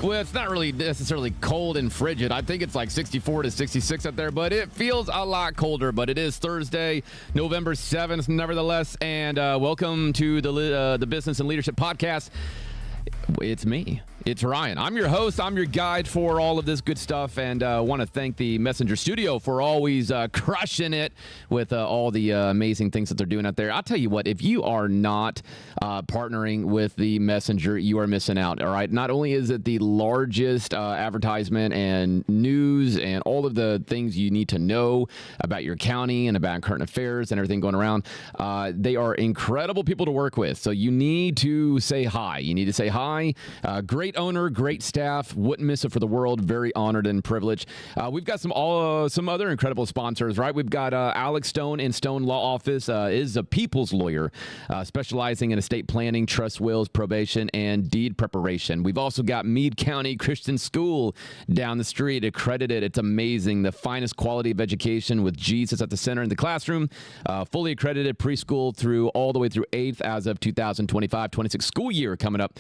Well, it's not really necessarily cold and frigid. I think it's like 64 to 66 out there, but it feels a lot colder. But it is Thursday, November 7th, nevertheless. And welcome to the Business and Leadership Podcast. It's me. It's Ryan. I'm your host. I'm your guide for all of this good stuff, and want to thank the Messenger Studio for always crushing it with all the amazing things that they're doing out there. I'll tell you what, if you are not partnering with the Messenger, you are missing out, all right? Not only is it the largest advertisement and news and all of the things you need to know about your county and about current affairs and everything going around, they are incredible people to work with, so you need to say hi. You need to say hi. Great owner, great staff. Wouldn't miss it for the world. Very honored and privileged. We've got some other incredible sponsors, right? We've got Alex Stone in Stone Law Office, is a people's lawyer, specializing in estate planning, trust wills, probation, and deed preparation. We've also got Meade County Christian School down the street, accredited. It's amazing. The finest quality of education with Jesus at the center in the classroom. Fully accredited preschool through all the way through 8th as of 2025-26 school year coming up.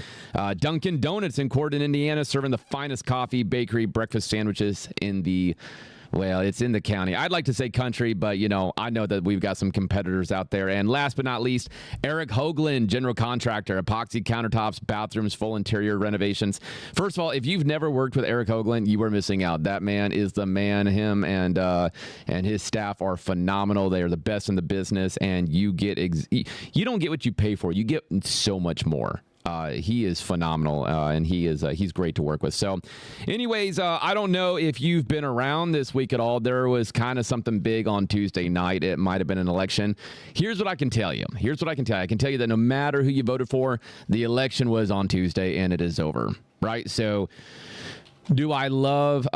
Dunkin' Donuts in Corydon, Indiana, serving the finest coffee, bakery, breakfast sandwiches in the, well, it's in the county. I'd like to say country, but, you know, I know that we've got some competitors out there. And last but not least, Eric Hoagland, general contractor, epoxy countertops, bathrooms, full interior renovations. First of all, if you've never worked with Eric Hoagland, you are missing out. That man is the man. Him and his staff are phenomenal. They are the best in the business, and you you don't get what you pay for. You get so much more. He is phenomenal, and he's great to work with. So anyways, I don't know if you've been around this week at all. There was kind of something big on Tuesday night. It might have been an election. Here's what I can tell you. I can tell you that no matter who you voted for, the election was on Tuesday, and it is over, right? So do I love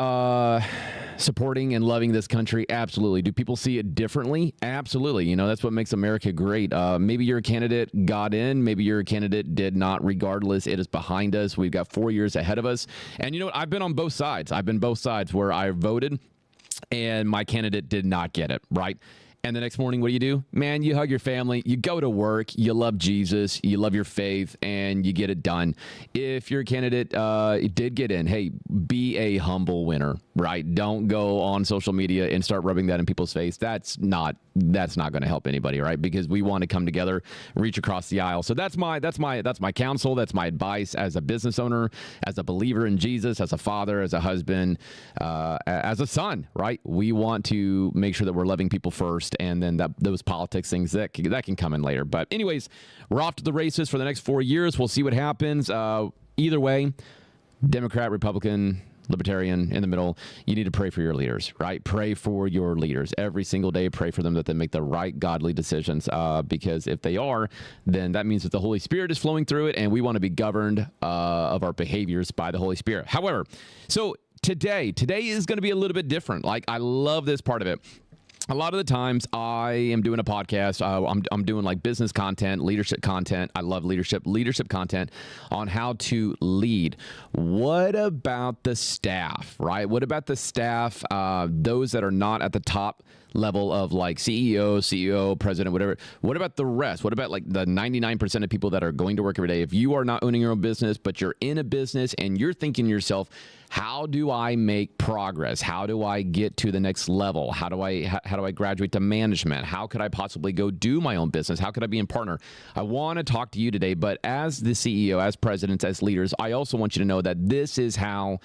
supporting and loving this country? Absolutely. Do people see it differently? Absolutely. You know, that's what makes America great. Maybe your candidate got in. Maybe your candidate did not. Regardless, it is behind us. We've got 4 years ahead of us. And you know what? I've been on both sides. Where I voted and my candidate did not get it, right? And the next morning, what do? Man, you hug your family, you go to work, you love Jesus, you love your faith, and you get it done. If your candidate did get in, hey, be a humble winner, right? Don't go on social media and start rubbing that in people's face. That's not going to help anybody, right? Because we want to come together, reach across the aisle. So that's my counsel. That's my advice as a business owner, as a believer in Jesus, as a father, as a husband, as a son, right? We want to make sure that we're loving people first, and then those politics things that can come in later. But anyways, we're off to the races for the next 4 years. We'll see what happens. Either way, Democrat, Republican, Libertarian, in the middle, you need to pray for your leaders, right? Pray for your leaders every single day. Pray for them that they make the right godly decisions, because if they are, then that means that the Holy Spirit is flowing through it, and we want to be governed of our behaviors by the Holy Spirit. However, so today is going to be a little bit different. Like, I love this part of it. A lot of the times I am doing a podcast. I'm doing like business content, leadership content. I love leadership content on how to lead. What about the staff, right? What about the staff, those that are not at the top level of like CEO, president, whatever? What about the rest? What about like the 99% of people that are going to work every day? If you are not owning your own business, but you're in a business and you're thinking to yourself, how do I make progress? How do I get to the next level? How do I graduate to management? How could I possibly go do my own business? How could I be a partner? I want to talk to you today, but as the CEO, as presidents, as leaders, I also want you to know that this is how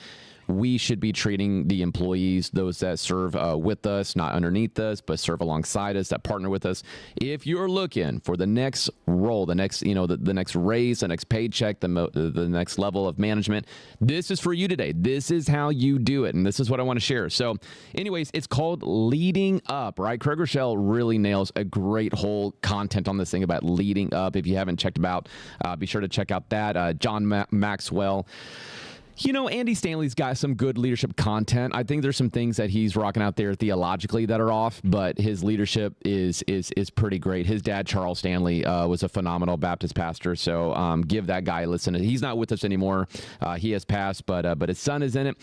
we should be treating the employees, those that serve with us, not underneath us, but serve alongside us, that partner with us. If you're looking for the next role, the next, the next raise, the next paycheck, the next level of management, this is for you today. This is how you do it, and this is what I want to share. So anyways, it's called Leading Up, right? Craig Rochelle really nails a great whole content on this thing about leading up. If you haven't checked them out, be sure to check out that. John Maxwell. You know, Andy Stanley's got some good leadership content. I think there's some things that he's rocking out there theologically that are off, but his leadership is pretty great. His dad, Charles Stanley, was a phenomenal Baptist pastor, so give that guy a listen. He's not with us anymore. He has passed, but his son is in it.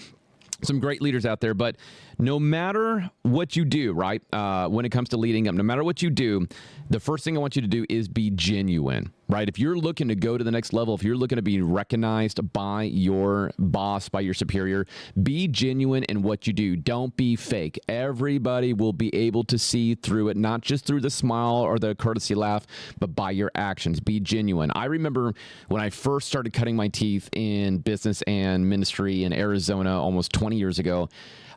Some great leaders out there, but no matter what you do, right, when it comes to leading up, no matter what you do, the first thing I want you to do is be genuine, right? If you're looking to go to the next level, if you're looking to be recognized by your boss, by your superior, be genuine in what you do. Don't be fake. Everybody will be able to see through it, not just through the smile or the courtesy laugh, but by your actions. Be genuine. I remember when I first started cutting my teeth in business and ministry in Arizona almost 20 years ago,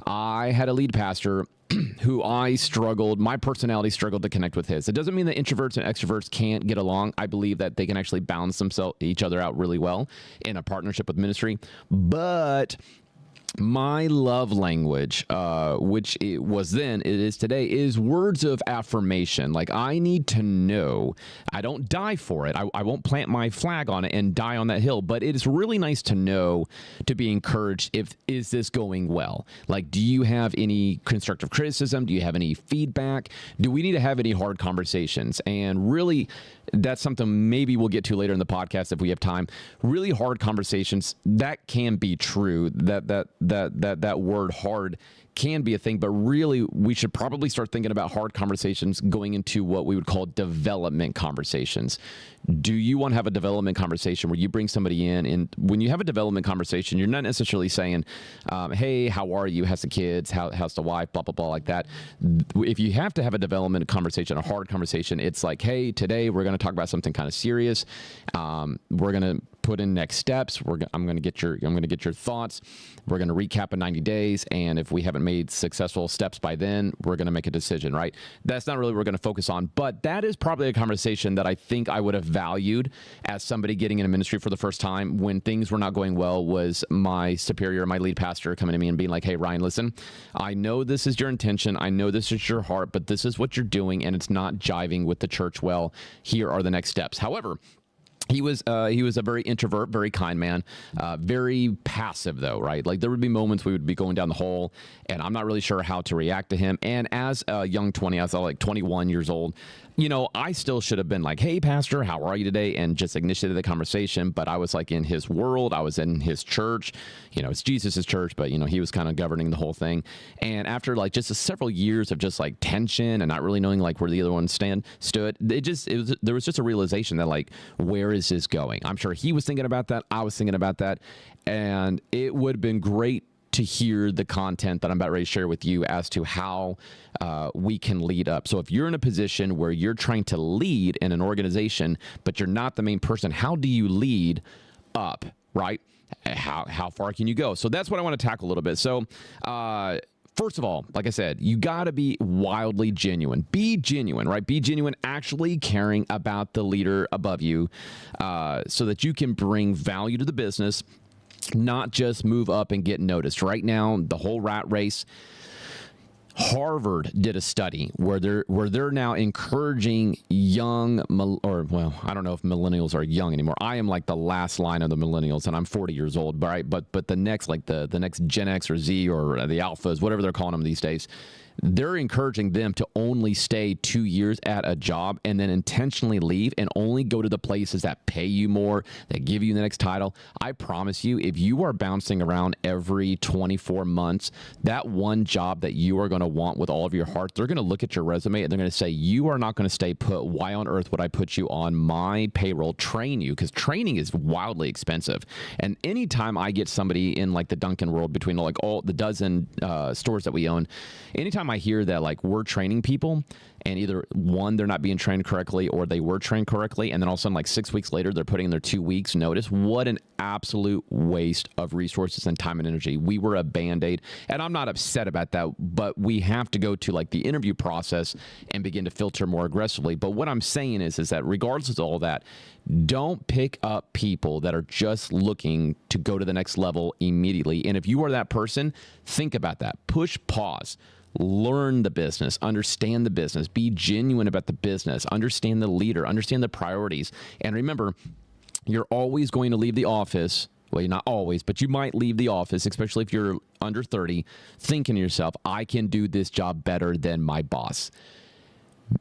I had a lead pastor who my personality struggled to connect with his. It doesn't mean that introverts and extroverts can't get along. I believe that they can actually balance each other out really well in a partnership with ministry. But my love language, which it was then, it is today, is words of affirmation. Like, I need to know. I don't die for it. I won't plant my flag on it and die on that hill. But it is really nice to know, to be encouraged. Is this going well? Like, do you have any constructive criticism? Do you have any feedback? Do we need to have any hard conversations? And really, that's something maybe we'll get to later in the podcast if we have time. Really hard conversations, that can be true. That word hard can be a thing, but really we should probably start thinking about hard conversations going into what we would call development conversations. Do you want to have a development conversation where you bring somebody in, and when you have a development conversation, you're not necessarily saying, hey, how are you? How's the kids? How's the wife? Blah, blah, blah, like that. If you have to have a development conversation, a hard conversation, it's like, hey, today we're going to talk about something kind of serious. We're going to put in next steps. I'm going to get your thoughts. We're going to recap in 90 days. And if we haven't made successful steps by then, we're going to make a decision, right? That's not really what we're going to focus on, but that is probably a conversation that I think I would have valued as somebody getting into ministry for the first time when things were not going well, was my superior, my lead pastor coming to me and being like, hey, Ryan, listen, I know this is your intention. I know this is your heart, but this is what you're doing and it's not jiving with the church well. Here are the next steps. However, he was a very introvert, very kind man, very passive though, right? Like there would be moments we would be going down the hall and I'm not really sure how to react to him. And as a young 20, I was like 21 years old, you know, I still should have been like, hey, pastor, how are you today? And just initiated the conversation. But I was like in his world. I was in his church. You know, it's Jesus's church, but, you know, he was kind of governing the whole thing. And after like just several years of just like tension and not really knowing like where the other one stood, there was just a realization that like, where is this going? I'm sure he was thinking about that. I was thinking about that. And it would have been great to hear the content that I'm about ready to share with you as to how we can lead up. So if you're in a position where you're trying to lead in an organization, but you're not the main person, how do you lead up, right? How far can you go? So that's what I want to tackle a little bit. So first of all, like I said, you got to be wildly genuine. Be genuine, right? Be genuine, actually caring about the leader above you so that you can bring value to the business, not just move up and get noticed. Right now, the whole rat race, Harvard did a study where they're now encouraging young, well, I don't know if millennials are young anymore. I am like the last line of the millennials, and I'm 40 years old, right? But the next, like the next Gen X or Z or the alphas, whatever they're calling them these days, they're encouraging them to only stay 2 years at a job and then intentionally leave and only go to the places that pay you more, that give you the next title. I promise you, if you are bouncing around every 24 months, that one job that you are going to want with all of your heart, they're going to look at your resume and they're going to say, you are not going to stay put. Why on earth would I put you on my payroll, train you? Because training is wildly expensive. And anytime I get somebody in like the Dunkin' world, between like all the dozen stores that we own, anytime I hear that like we're training people and either one, they're not being trained correctly or they were trained correctly, and then all of a sudden like 6 weeks later they're putting in their 2 weeks notice, what an absolute waste of resources and time and energy. We were a Band-Aid, and I'm not upset about that, but we have to go to like the interview process and begin to filter more aggressively. But what I'm saying is that regardless of all that, don't pick up people that are just looking to go to the next level immediately. And if you are that person, think about that. Push pause. Learn the business, understand the business, be genuine about the business, understand the leader, understand the priorities. And remember, you're always going to leave the office. Well, you're not always, but you might leave the office, especially if you're under 30, thinking to yourself, I can do this job better than my boss.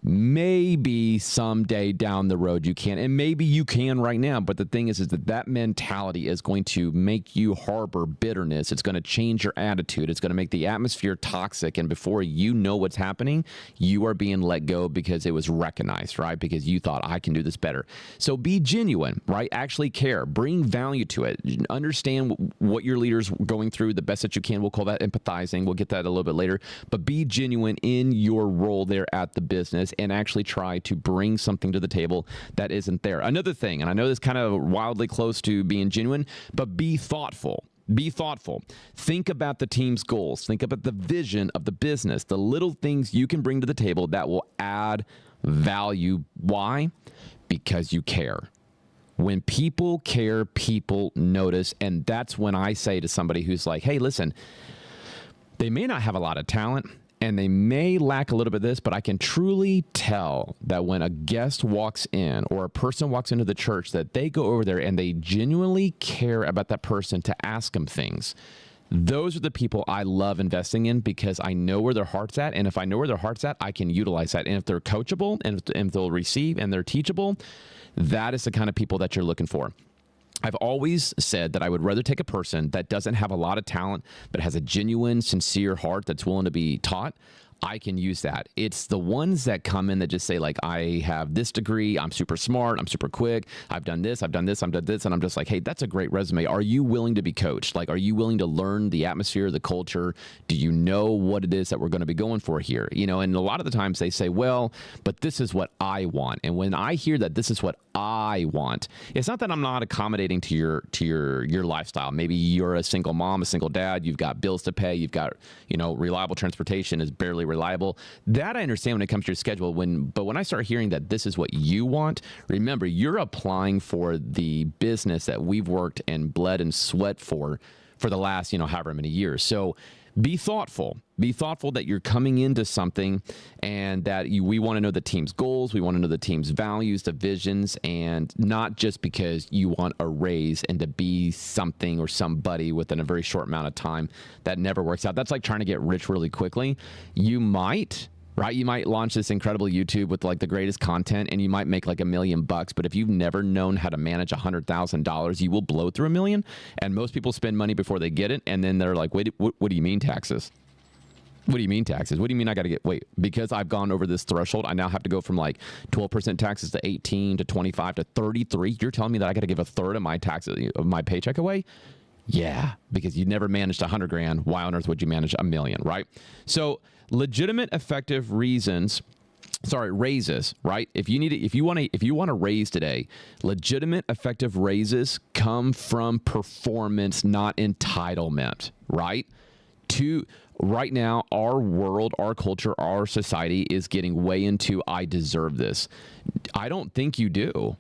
Maybe someday down the road you can, and maybe you can right now. But the thing is that mentality is going to make you harbor bitterness. It's going to change your attitude. It's going to make the atmosphere toxic. And before you know what's happening, you are being let go because it was recognized, right? Because you thought, I can do this better. So be genuine, right? Actually care. Bring value to it. Understand what your leader's going through the best that you can. We'll call that empathizing. We'll get that a little bit later. But be genuine in your role there at the business and actually try to bring something to the table that isn't there. Another thing, and I know this kind of wildly close to being genuine, but be thoughtful. Be thoughtful. Think about the team's goals. Think about the vision of the business, the little things you can bring to the table that will add value. Why? Because you care. When people care, people notice. And that's when I say to somebody who's like, hey, listen, they may not have a lot of talent, and they may lack a little bit of this, but I can truly tell that when a guest walks in or a person walks into the church, that they go over there and they genuinely care about that person to ask them things. Those are the people I love investing in because I know where their heart's at. And if I know where their heart's at, I can utilize that. And if they're coachable and if they'll receive and they're teachable, that is the kind of people that you're looking for. I've always said that I would rather take a person that doesn't have a lot of talent, but has a genuine, sincere heart that's willing to be taught. I can use that. It's the ones that come in that just say, like, I have this degree, I'm super smart, I'm super quick, I've done this, I've done this, I've done this, and I'm just like, hey, that's a great resume. Are you willing to be coached? Like, are you willing to learn the atmosphere, the culture? Do you know what it is that we're going to be going for here? You know, and a lot of the times they say, well, but this is what I want. And when I hear that this is what I want, it's not that I'm not accommodating to your lifestyle. Maybe you're a single mom, a single dad, you've got bills to pay, you've got, you know, reliable transportation is barely reliable. That I understand when it comes to your schedule. But when I start hearing that this is what you want, remember, you're applying for the business that we've worked and bled and sweat for the last, you know, however many years. So be thoughtful. Be thoughtful that you're coming into something and that we want to know the team's goals. We want to know the team's values, the visions, and not just because you want a raise and to be something or somebody within a very short amount of time. That never works out. That's like trying to get rich really quickly. You might, right? You might launch this incredible YouTube with like the greatest content and you might make like $1 million, but if you've never known how to manage $100,000, you will blow through $1 million. And most people spend money before they get it. And then they're like, wait, what do you mean taxes? What do you mean taxes? What do you mean I got to because I've gone over this threshold, I now have to go from like 12% taxes to 18 to 25 to 33. You're telling me that I got to give a third of my taxes, of my paycheck away? Yeah, because you never managed 100 grand. Why on earth would you manage $1 million, right? So legitimate, effective raises, right? If you want to raise today, legitimate, effective raises come from performance, not entitlement, right? Right now, our world, our culture, our society is getting way into, I deserve this. I don't think you do.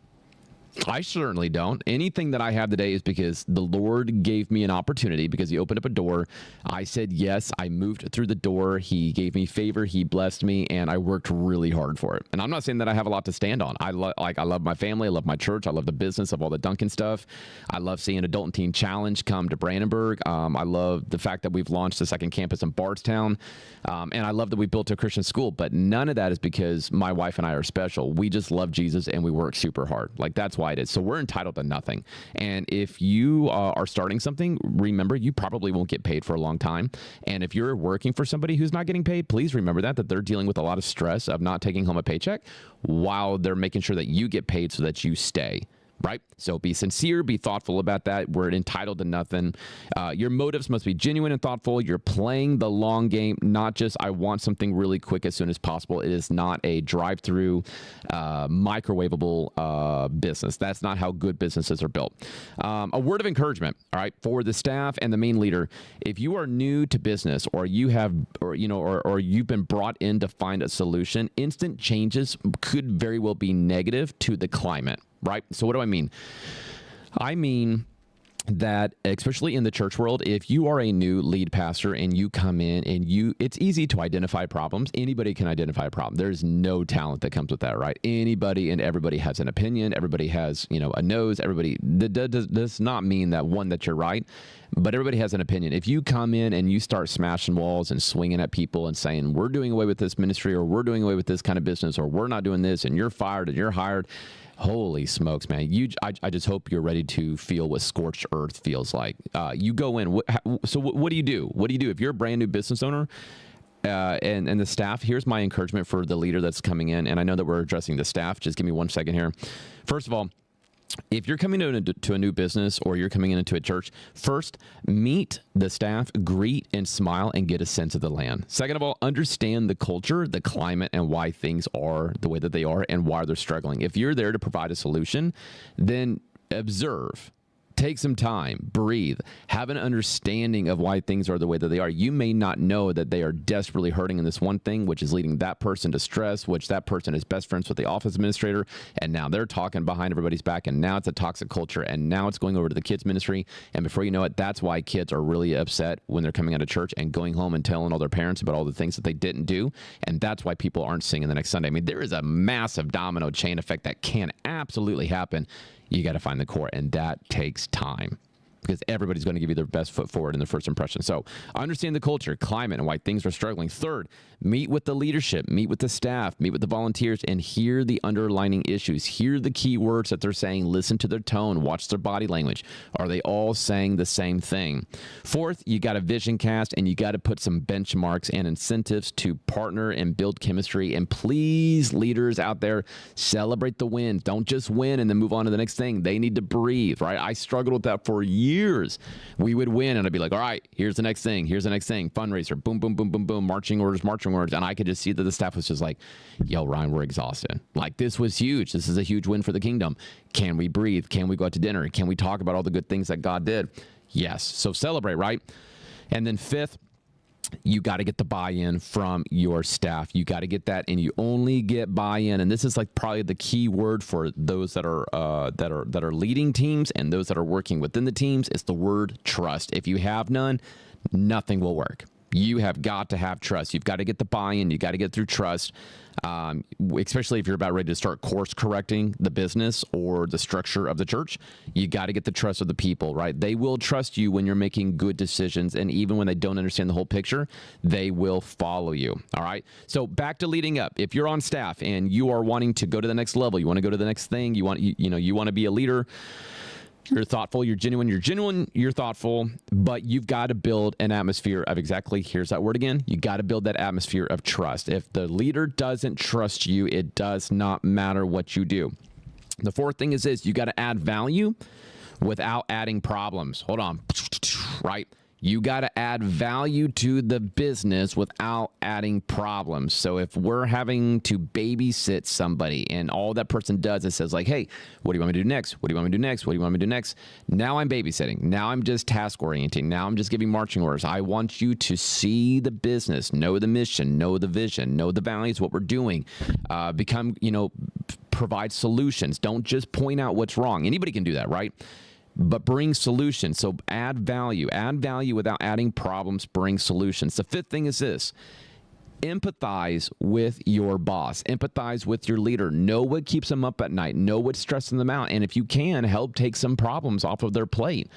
I certainly don't. Anything that I have today is because the Lord gave me an opportunity, because he opened up a door. I said yes. I moved through the door. He gave me favor. He blessed me, and I worked really hard for it. And I'm not saying that I have a lot to stand on. I love my family. I love my church. I love the business of all the Duncan stuff. I love seeing Adult and Teen Challenge come to Brandenburg. I love the fact that we've launched the second campus in Bardstown. And I love that we built a Christian school, but none of that is because my wife and I are special. We just love Jesus and we work super hard. Like, that's why it is. So we're entitled to nothing. And if you are starting something, remember, you probably won't get paid for a long time. And if you're working for somebody who's not getting paid, please remember that they're dealing with a lot of stress of not taking home a paycheck while they're making sure that you get paid so that you stay. Right? So be sincere, be thoughtful about that. We're entitled to nothing. Your motives must be genuine and thoughtful. You're playing the long game, not just, I want something really quick as soon as possible. It is not a drive-through, microwavable business. That's not how good businesses are built. A word of encouragement, all right, for the staff and the main leader. If you are new to business, or you have, or you've been brought in to find a solution, instant changes could very well be negative to the climate. Right? So what do I mean? I mean, that, especially in the church world, if you are a new lead pastor and you come in and it's easy to identify problems. Anybody can identify a problem. There's no talent that comes with that, right? Anybody and everybody has an opinion. Everybody has, a nose. Everybody, that does not mean that you're right, but everybody has an opinion. If you come in and you start smashing walls and swinging at people and saying, we're doing away with this ministry, or we're doing away with this kind of business, or we're not doing this, and you're fired and you're hired, holy smokes, man. I just hope you're ready to feel what scorched earth feels like. You go in. So what do you do? What do you do if you're a brand new business owner and the staff? Here's my encouragement for the leader that's coming in. And I know that we're addressing the staff. Just give me 1 second here. First of all, if you're coming to a new business or you're coming into a church, first, meet the staff, greet and smile, and get a sense of the land. Second of all, understand the culture, the climate, and why things are the way that they are and why they're struggling. If you're there to provide a solution, then observe. Take some time, breathe, have an understanding of why things are the way that they are. You may not know that they are desperately hurting in this one thing, which is leading that person to stress, which that person is best friends with the office administrator, and now they're talking behind everybody's back, and now it's a toxic culture, and now it's going over to the kids ministry, and before you know it, that's why kids are really upset when they're coming out of church and going home and telling all their parents about all the things that they didn't do, and that's why people aren't singing the next Sunday. I mean, there is a massive domino chain effect that can absolutely happen. You got to find the core, and that takes time because everybody's going to give you their best foot forward in the first impression. So understand the culture, climate, and why things are struggling. Third, meet with the leadership, meet with the staff, meet with the volunteers, and hear the underlining issues. Hear the key words that they're saying. Listen to their tone. Watch their body language. Are they all saying the same thing? Fourth, you got a vision cast, and you got to put some benchmarks and incentives to partner and build chemistry. And please, leaders out there, celebrate the win. Don't just win and then move on to the next thing. They need to breathe, right? I struggled with that for years. We would win, and I'd be like, all right, here's the next thing. Here's the next thing. Fundraiser. Boom, boom, boom, boom, boom. Marching orders. And I could just see that the staff was just like, yo, Ryan, we're exhausted. Like, this was huge. This is a huge win for the kingdom. Can we breathe? Can we go out to dinner? Can we talk about all the good things that God did? Yes. So celebrate, right? And then fifth, you got to get the buy-in from your staff. You got to get that, and you only get buy-in. And this is like probably the key word for those that are leading teams and those that are working within the teams. It's the word trust. If you have none, nothing will work. You have got to have trust. You've got to get the buy-in. You got to get through trust, especially if you're about ready to start course correcting the business or the structure of the church. You got to get the trust of the people, right? They will trust you when you're making good decisions, and even when they don't understand the whole picture, they will follow you. All right. So back to leading up. If you're on staff and you are wanting to go to the next level, you want to go to the next thing, you want to be a leader. You're thoughtful, you're genuine, you're thoughtful, but you've got to build an atmosphere of here's that word again. You got to build that atmosphere of trust. If the leader doesn't trust you, it does not matter what you do. The fourth thing is this: you got to add value without adding problems. Hold on, right? You got to add value to the business without adding problems. So if we're having to babysit somebody and all that person does is says like, hey, what do you want me to do next? What do you want me to do next? What do you want me to do next? Now I'm babysitting. Now I'm just task orienting. Now I'm just giving marching orders. I want you to see the business, know the mission, know the vision, know the values, what we're doing, provide solutions. Don't just point out what's wrong. Anybody can do that, right? But bring solutions. So add value without adding problems, bring solutions. The fifth thing is this: empathize with your boss, empathize with your leader, know what keeps them up at night, know what's stressing them out. And if you can, help take some problems off of their plate.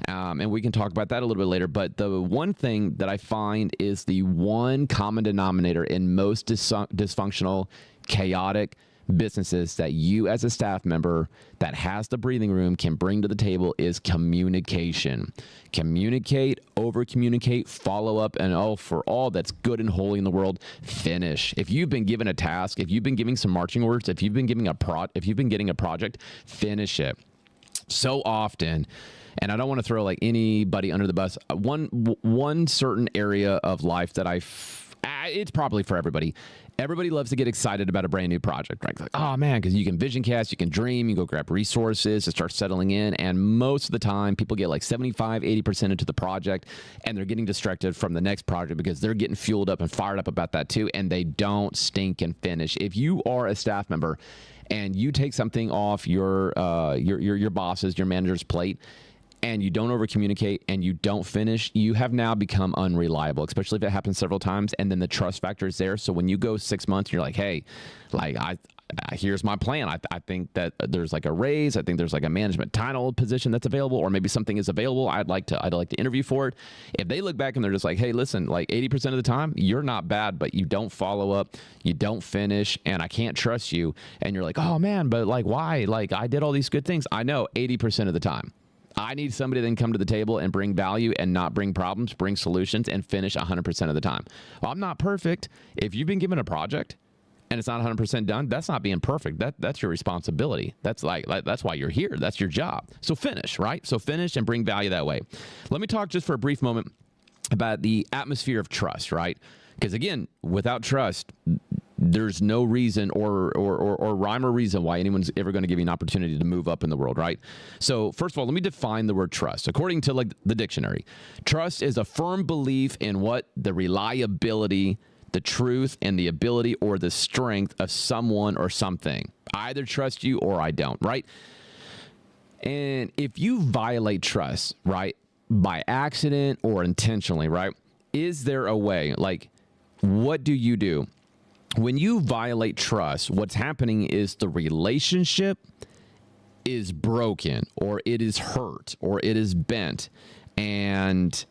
And we can talk about that a little bit later. But the one thing that I find is the one common denominator in most dysfunctional, chaotic businesses that you as a staff member that has the breathing room can bring to the table is communication. Communicate, over communicate, follow up, and for all that's good and holy in the world, finish. If you've been given a task, if you've been giving some marching orders, if you've been getting a project, finish it. So often, and I don't want to throw like anybody under the bus, one certain area of life that it's probably for everybody. Everybody loves to get excited about a brand new project, right? Like, oh man, because you can vision cast, you can dream, you go grab resources and start settling in. And most of the time, people get like 75, 80% into the project, and they're getting distracted from the next project because they're getting fueled up and fired up about that too, and they don't stink and finish. If you are a staff member and you take something off your boss's, your manager's plate, and you don't over communicate and you don't finish, you have now become unreliable, especially if it happens several times. And then the trust factor is there. So when you go 6 months, you're like, hey, like here's my plan. I think that there's like a raise. I think there's like a management title position that's available, or maybe something is available. I'd like to interview for it. If they look back and they're just like, hey, listen, like 80% of the time, you're not bad, but you don't follow up, you don't finish, and I can't trust you. And you're like, oh man, but like why? Like I did all these good things. I know 80% of the time. I need somebody that can come to the table and bring value and not bring problems, bring solutions, and finish 100% of the time. Well, I'm not perfect. If you've been given a project and it's not 100% done, that's not being perfect. That's your responsibility. That's that's why you're here. That's your job. So finish, right? So finish and bring value that way. Let me talk just for a brief moment about the atmosphere of trust, right? Because again, without trust, there's no reason or rhyme or reason why anyone's ever going to give you an opportunity to move up in the world, right? So first of all, let me define the word trust. According to like the dictionary, trust is a firm belief in what the reliability, the truth, and the ability or the strength of someone or something. I either trust you or I don't, right? And if you violate trust, right, by accident or intentionally, right, is there a way, like, what do you do? When you violate trust, what's happening is the relationship is broken, or it is hurt, or it is bent, and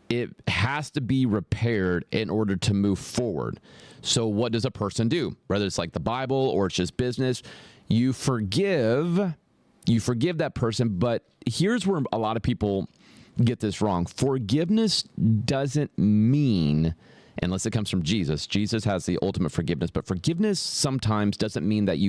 it has to be repaired in order to move forward. So what does a person do? Whether it's like the Bible or it's just business, you forgive that person. But here's where a lot of people get this wrong. Forgiveness doesn't mean, unless it comes from Jesus. Jesus has the ultimate forgiveness, but forgiveness sometimes doesn't mean that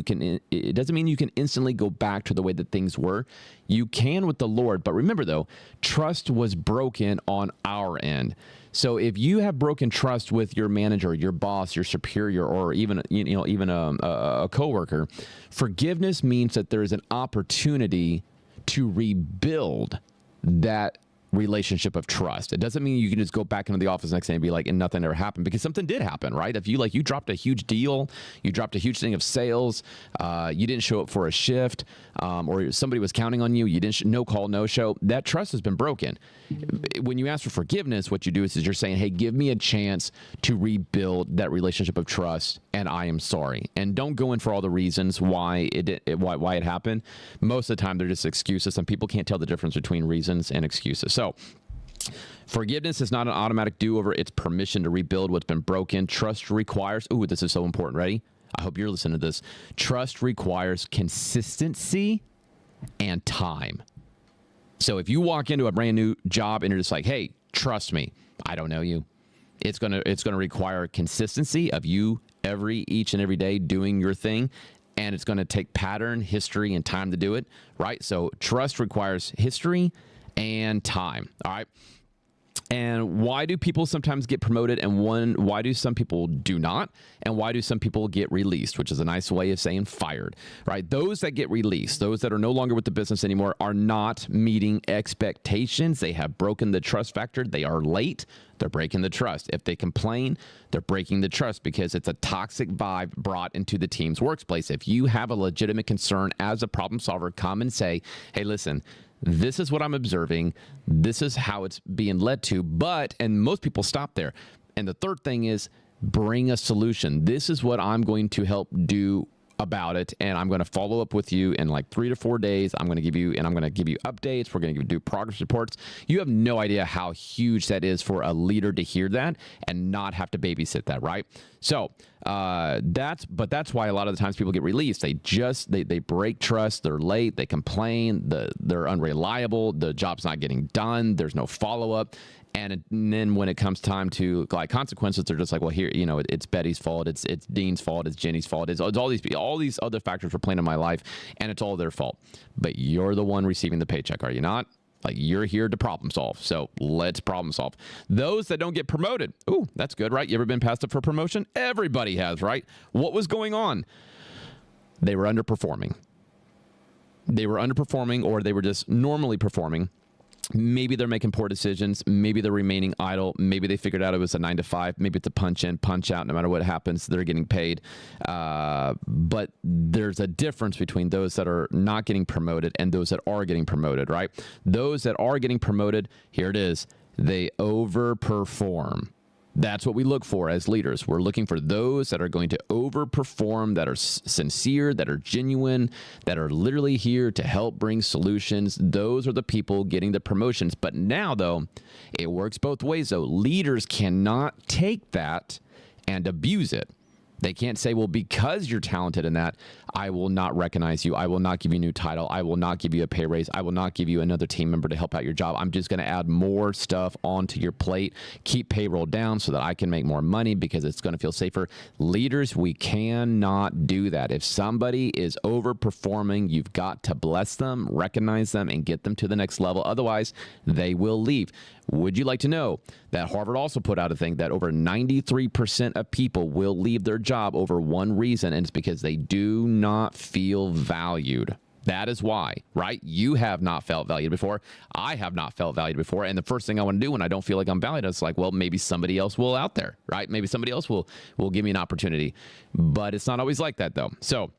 it doesn't mean you can instantly go back to the way that things were. You can with the Lord, but remember though, trust was broken on our end. So if you have broken trust with your manager, your boss, your superior, or even a coworker, forgiveness means that there is an opportunity to rebuild that relationship of trust. It doesn't mean you can just go back into the office next day and be like, and nothing ever happened, because something did happen, right? If you you dropped a huge deal, you dropped a huge thing of sales, you didn't show up for a shift, or somebody was counting on you, you didn't, no call, no show, that trust has been broken. When you ask for forgiveness, what you do is you're saying, hey, give me a chance to rebuild that relationship of trust, and I am sorry. And don't go in for all the reasons why it happened. Most of the time, they're just excuses, and people can't tell the difference between reasons and excuses. So forgiveness is not an automatic do-over. It's permission to rebuild what's been broken. Trust requires, this is so important. Ready? I hope you're listening to this. Trust requires consistency and time. So if you walk into a brand new job and you're just like, hey, trust me, I don't know you. It's gonna require consistency of you each and every day doing your thing. And it's going to take pattern, history, and time to do it, right? So trust requires history and time. All right. And why do people sometimes get promoted, and why do some people do not? And why do some people get released, which is a nice way of saying fired, right? Those that get released, those that are no longer with the business anymore, are not meeting expectations. They have broken the trust factor. They are late. They're breaking the trust. If they complain, they're breaking the trust, because it's a toxic vibe brought into the team's workplace. If you have a legitimate concern as a problem solver, come and say, hey, listen, this is what I'm observing. This is how it's being led to. And most people stop there. And the third thing is bring a solution. This is what I'm going to help do about it, and I'm going to follow up with you in like 3 to 4 days. I'm going to give you updates. We're going to do progress reports. You have no idea how huge that is for a leader to hear that and not have to babysit that, right? So that's why a lot of the times people get released. They break trust. They're late. They complain. They're unreliable. The job's not getting done. There's no follow up. And then when it comes time to like consequences, they're just like, well, here, it's Betty's fault. It's Dean's fault. It's Jenny's fault. It's all these other factors were playing in my life, and it's all their fault. But you're the one receiving the paycheck, are you not? Like, you're here to problem solve. So let's problem solve. Those that don't get promoted. Ooh, that's good, right? You ever been passed up for promotion? Everybody has, right? What was going on? They were underperforming. Or they were just normally performing. Maybe they're making poor decisions. Maybe they're remaining idle. Maybe they figured out it was a 9 to 5. Maybe it's a punch in, punch out. No matter what happens, they're getting paid. But there's a difference between those that are not getting promoted and those that are getting promoted, right? Those that are getting promoted, here it is, they overperform. That's what we look for as leaders. We're looking for those that are going to overperform, that are sincere, that are genuine, that are literally here to help bring solutions. Those are the people getting the promotions. But now, though, it works both ways, though. Leaders cannot take that and abuse it. They can't say, well, because you're talented in that, I will not recognize you. I will not give you a new title. I will not give you a pay raise. I will not give you another team member to help out your job. I'm just going to add more stuff onto your plate, keep payroll down so that I can make more money because it's going to feel safer. Leaders, we cannot do that. If somebody is overperforming, you've got to bless them, recognize them, and get them to the next level. Otherwise, they will leave. Would you like to know that Harvard also put out a thing that over 93% of people will leave their job over one reason, and it's because they do not feel valued. That is why, right? You have not felt valued before. I have not felt valued before. And the first thing I want to do when I don't feel like I'm valued, it's like, well, maybe somebody else will out there, right? Maybe somebody else will give me an opportunity. But it's not always like that, though. So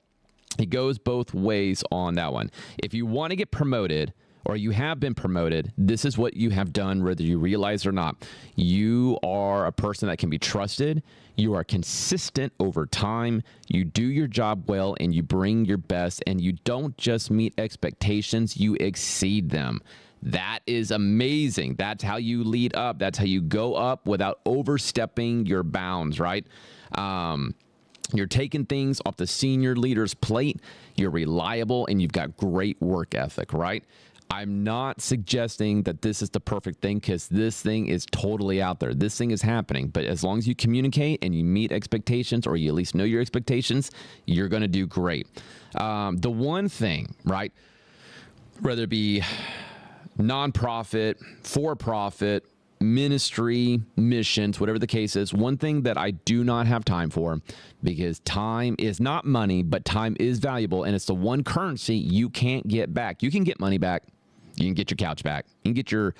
it goes both ways on that one. If you want to get promoted, or you have been promoted, this is what you have done, whether you realize it or not. You are a person that can be trusted. You are consistent over time. You do your job well, and you bring your best, and you don't just meet expectations, you exceed them. That is amazing. That's how you lead up. That's how you go up without overstepping your bounds, right? You're taking things off the senior leader's plate. You're reliable, and you've got great work ethic, right? I'm not suggesting that this is the perfect thing because this thing is totally out there. This thing is happening. But as long as you communicate and you meet expectations, or you at least know your expectations, you're going to do great. The one thing, right, whether it be nonprofit, for-profit, ministry, missions, whatever the case is, one thing that I do not have time for, because time is not money, but time is valuable, and it's the one currency you can't get back. You can get money back. You can get your couch back. You can get your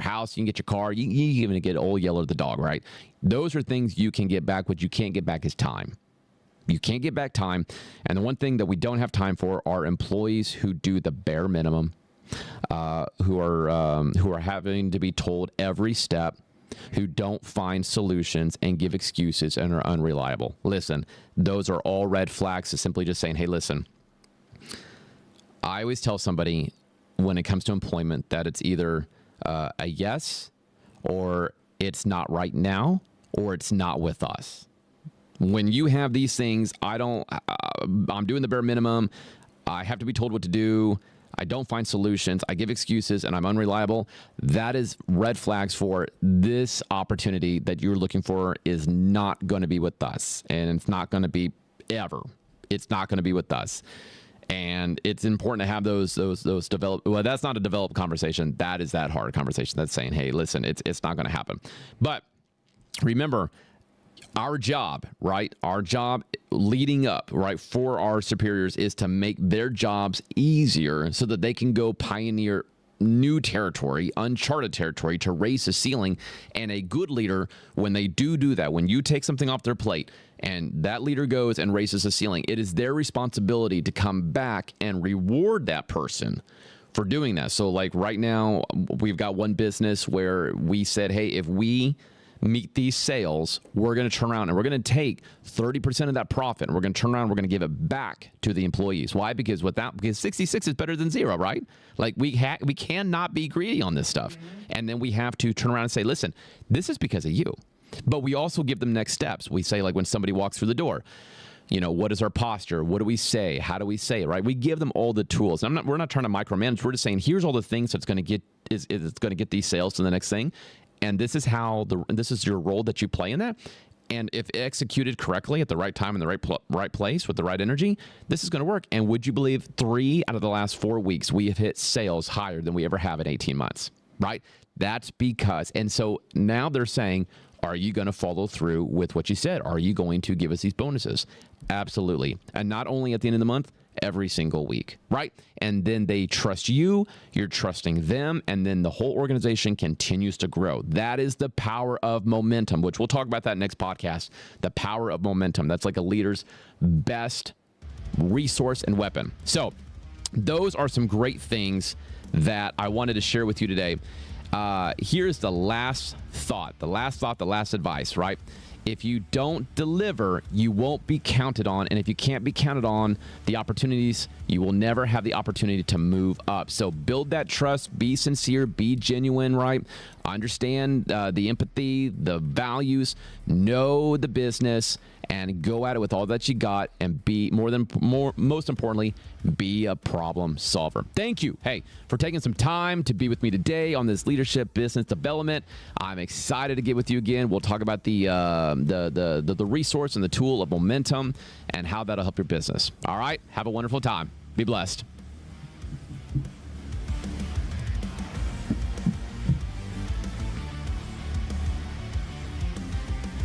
house. You can get your car. You can even get old Yeller the dog, right? Those are things you can get back. What you can't get back is time. You can't get back time. And the one thing that we don't have time for are employees who do the bare minimum, who are having to be told every step, who don't find solutions and give excuses and are unreliable. Listen, those are all red flags to simply just saying, hey, listen, I always tell somebody when it comes to employment that it's either a yes, or it's not right now, or it's not with us. When you have these things, I'm doing the bare minimum. I have to be told what to do. I don't find solutions, I give excuses, and I'm unreliable. That is red flags for this opportunity that you're looking for is not going to be with us. And it's not going to be ever. It's not going to be with us. And it's important to have those develop. Well, that's not a developed conversation. That is that hard conversation. That's saying, hey, listen, it's not going to happen. But remember, our job, right? Our job leading up, right, for our superiors is to make their jobs easier so that they can go pioneer new territory, uncharted territory, to raise the ceiling. And a good leader, when they do that, when you take something off their plate and that leader goes and raises the ceiling, it is their responsibility to come back and reward that person for doing that. So like right now, we've got one business where we said, hey, if we meet these sales, we're going to turn around and we're going to take 30% of that profit and we're going to turn around and we're going to give it back to the employees. Why? Because 66 is better than zero, right? Like we cannot be greedy on this stuff. And then we have to turn around and say, listen, this is because of you. But we also give them next steps. We say, like, when somebody walks through the door, you know, what is our posture? What do we say? How do we say it, right? We give them all the tools. We're not trying to micromanage. We're just saying, here's all the things that's going to get it's going to get these sales to the next thing. And this is this is your role that you play in that. And if executed correctly at the right time in the right place with the right energy, this is going to work. And would you believe 3 out of the last 4 weeks, we have hit sales higher than we ever have in 18 months, right? That's because, and so now they're saying, Are you going to follow through with what you said? Are you going to give us these bonuses? Absolutely. And not only at the end of the month, every single week, right? And then they trust you, you're trusting them, and then the whole organization continues to grow. That is the power of momentum, which we'll talk about that next podcast. The power of momentum. That's like a leader's best resource and weapon. So those are some great things that I wanted to share with you today. Here's the last thought, the last advice, right? If you don't deliver, you won't be counted on. And if you can't be counted on, the opportunities, you will never have the opportunity to move up. So build that trust, be sincere, be genuine, right? Understand the empathy, the values, know the business, and go at it with all that you got, and be most importantly, be a problem solver. Thank you, hey, for taking some time to be with me today on this leadership business development. I'm excited to get with you again. We'll talk about the resource and the tool of momentum and how that'll help your business. All right, have a wonderful time. Be blessed.